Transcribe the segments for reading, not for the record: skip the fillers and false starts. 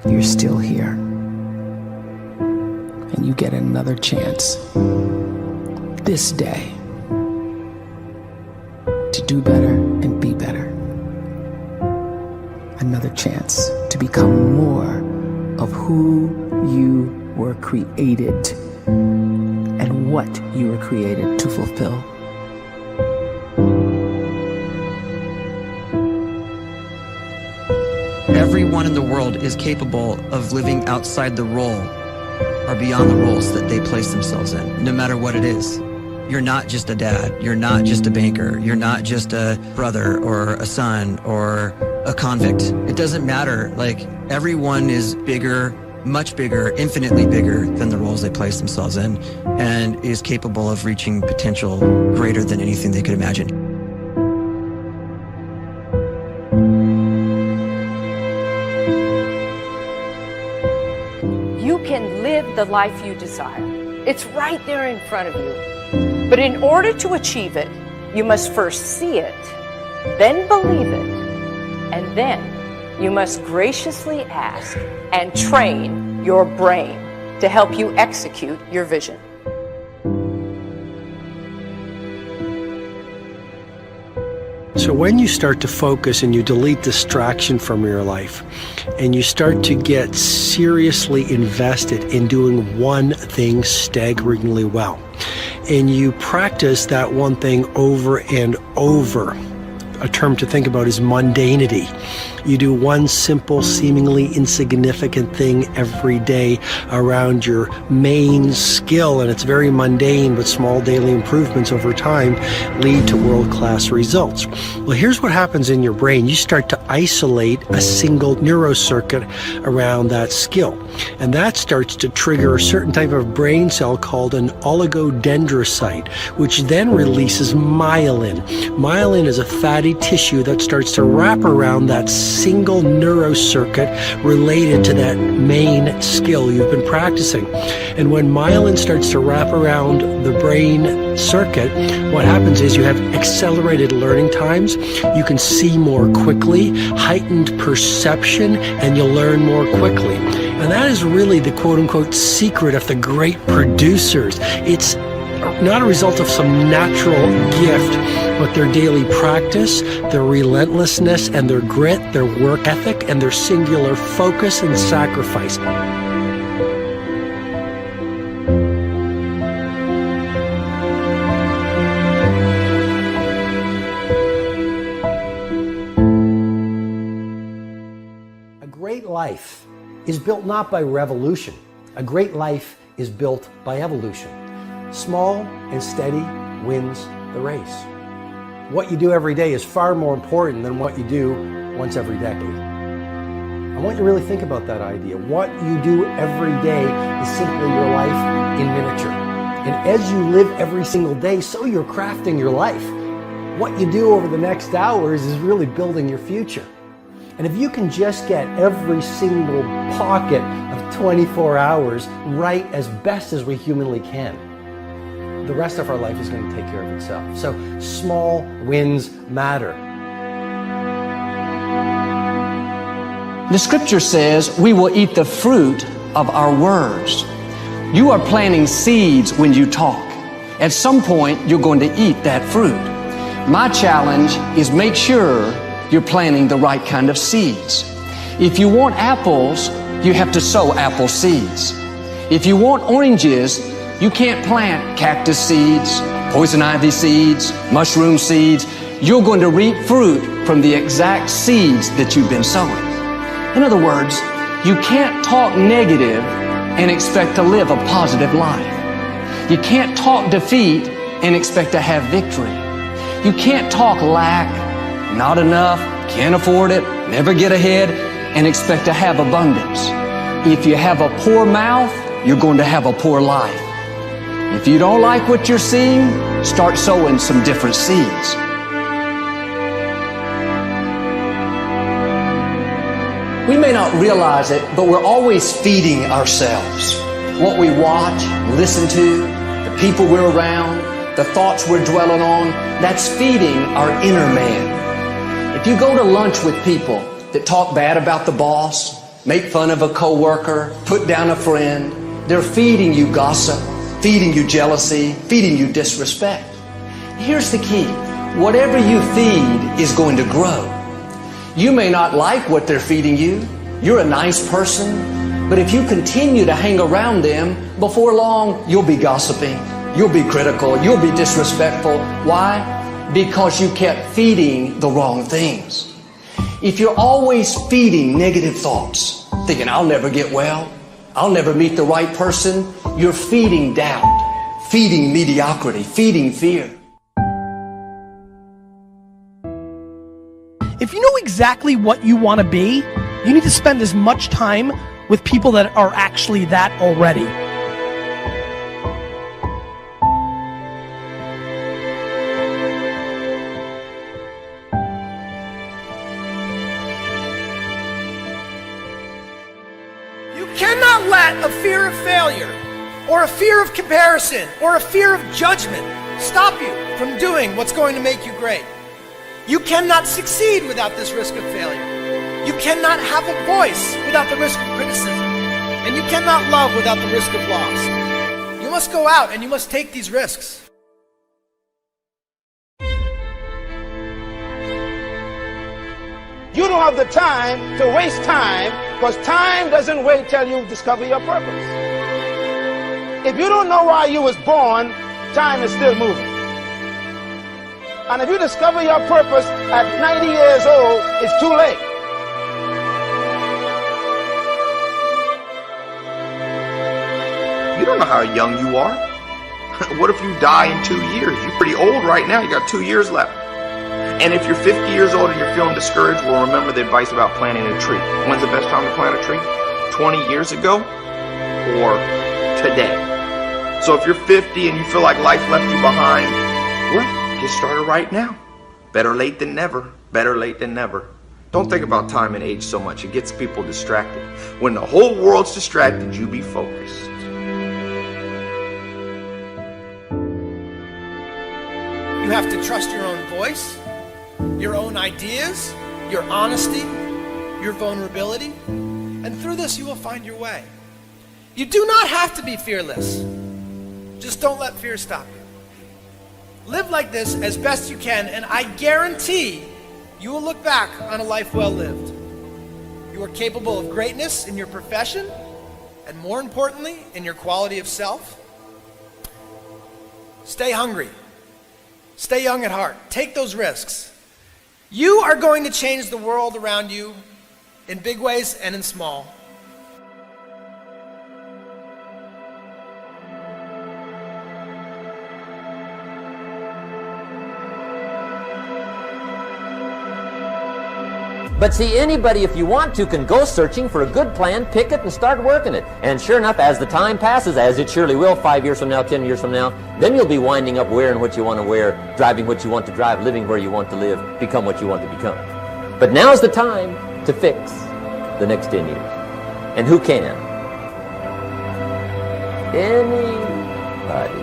you're still here. And you get another chance this day to do better and be better. Another chance to become more of who you were created and what you were created to fulfill. Everyone in the world is capable of living outside the role or beyond the roles that they place themselves in, no matter what it is. You're not just a dad, you're not just a banker, you're not just a brother or a son or a convict. It doesn't matter. Like, everyone is bigger, much bigger, infinitely bigger than the roles they place themselves in, and is capable of reaching potential greater than anything they could imagine. You can live the life you desire. It's right there in front of you. But in order to achieve it, you must first see it, then believe it, and then you must graciously ask and train your brain to help you execute your vision. So when you start to focus and you delete distraction from your life, and you start to get seriously invested in doing one thing staggeringly well, and you practice that one thing over and over, a term to think about is mundanity. You do one simple, seemingly insignificant thing every day around your main skill, and it's very mundane, but small daily improvements over time lead to world-class results. Well, here's what happens in your brain. You start to isolate a single neurocircuit around that skill, and that starts to trigger a certain type of brain cell called an oligodendrocyte, which then releases myelin. Myelin is a fatty tissue that starts to wrap around that single neurocircuit related to that main skill you've been practicing. And when myelin starts to wrap around the brain circuit, what happens is you have accelerated learning times, you can see more quickly, heightened perception, and you'll learn more quickly. And that is really the quote-unquote secret of the great producers. It's not a result of some natural gift, but their daily practice, their relentlessness and their grit, their work ethic, and their singular focus and sacrifice. A great life is built not by revolution. A great life is built by evolution. Small and steady wins the race. What you do every day is far more important than what you do once every decade. I want you to really think about that idea. What you do every day is simply your life in miniature. And as you live every single day, so you're crafting your life. What you do over the next hours is really building your future. And if you can just get every single pocket of 24 hours right as best as we humanly can, the rest of our life is going to take care of itself. So small wins matter. The scripture says we will eat the fruit of our words. You are planting seeds when you talk. At some point, you're going to eat that fruit. My challenge is make sure you're planting the right kind of seeds. If you want apples, you have to sow apple seeds. If you want oranges, you can't plant cactus seeds, poison ivy seeds, mushroom seeds. You're going to reap fruit from the exact seeds that you've been sowing. In other words, you can't talk negative and expect to live a positive life. You can't talk defeat and expect to have victory. You can't talk lack, not enough, can't afford it, never get ahead, and expect to have abundance. If you have a poor mouth, you're going to have a poor life. If you don't like what you're seeing, start sowing some different seeds. We may not realize it, but we're always feeding ourselves. What we watch, listen to, the people we're around, the thoughts we're dwelling on, that's feeding our inner man. If you go to lunch with people that talk bad about the boss, make fun of a coworker, put down a friend. They're feeding you gossip, feeding you jealousy, feeding you disrespect. Here's the key. Whatever you feed is going to grow. You may not like what they're feeding you. You're a nice person. But if you continue to hang around them, before long, you'll be gossiping. You'll be critical. You'll be disrespectful. Why? Because you kept feeding the wrong things. If you're always feeding negative thoughts, thinking, I'll never get well, I'll never meet the right person, you're feeding doubt, feeding mediocrity, feeding fear. If you know exactly what you want to be, you need to spend as much time with people that are actually that already. You cannot let a fear of failure, or a fear of comparison, or a fear of judgment stop you from doing what's going to make you great. You cannot succeed without this risk of failure. You cannot have a voice without the risk of criticism. And you cannot love without the risk of loss. You must go out and you must take these risks. You don't have the time to waste time, because time doesn't wait till you discover your purpose. If you don't know why you was born, time is still moving. And if you discover your purpose at 90 years old, it's too late. You don't know how young you are. What if you die in 2 years? You're pretty old right now. You got 2 years left. And if you're 50 years old and you're feeling discouraged, well, remember the advice about planting a tree. When's the best time to plant a tree? 20 years ago or today? So if you're 50 and you feel like life left you behind, well, get started right now. Better late than never. Better late than never. Don't think about time and age so much. It gets people distracted. When the whole world's distracted, you be focused. You have to trust your own voice, your own ideas, your honesty, your vulnerability, and through this you will find your way. You do not have to be fearless. Just don't let fear stop you. Live like this as best you can, and I guarantee you will look back on a life well lived. You are capable of greatness in your profession, and more importantly, in your quality of self. Stay hungry. Stay young at heart. Take those risks. You are going to change the world around you in big ways and in small. But see, anybody, if you want to, can go searching for a good plan, pick it, and start working it. And sure enough, as the time passes, as it surely will 5 years from now, 10 years from now, then you'll be winding up wearing what you want to wear, driving what you want to drive, living where you want to live, become what you want to become. But now's the time to fix the next 10 years. And who can? Anybody.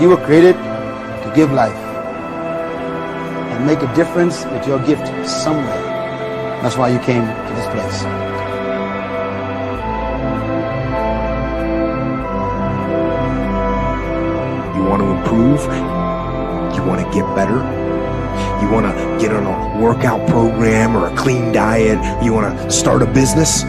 You were created to give life and make a difference with your gift somewhere. That's why you came to this place. You want to improve? You want to get better? You want to get on a workout program or a clean diet? You want to start a business?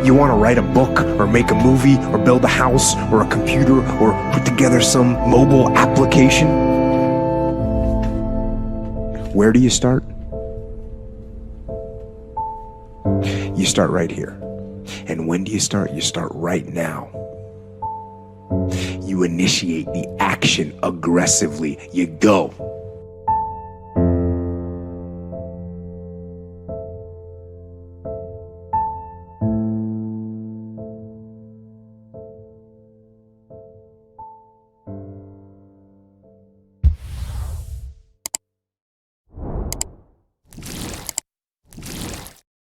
You want to write a book or make a movie or build a house or a computer or put together some mobile application? Where do you start? You start right here. And when do you start? You start right now. You initiate the action aggressively. You go.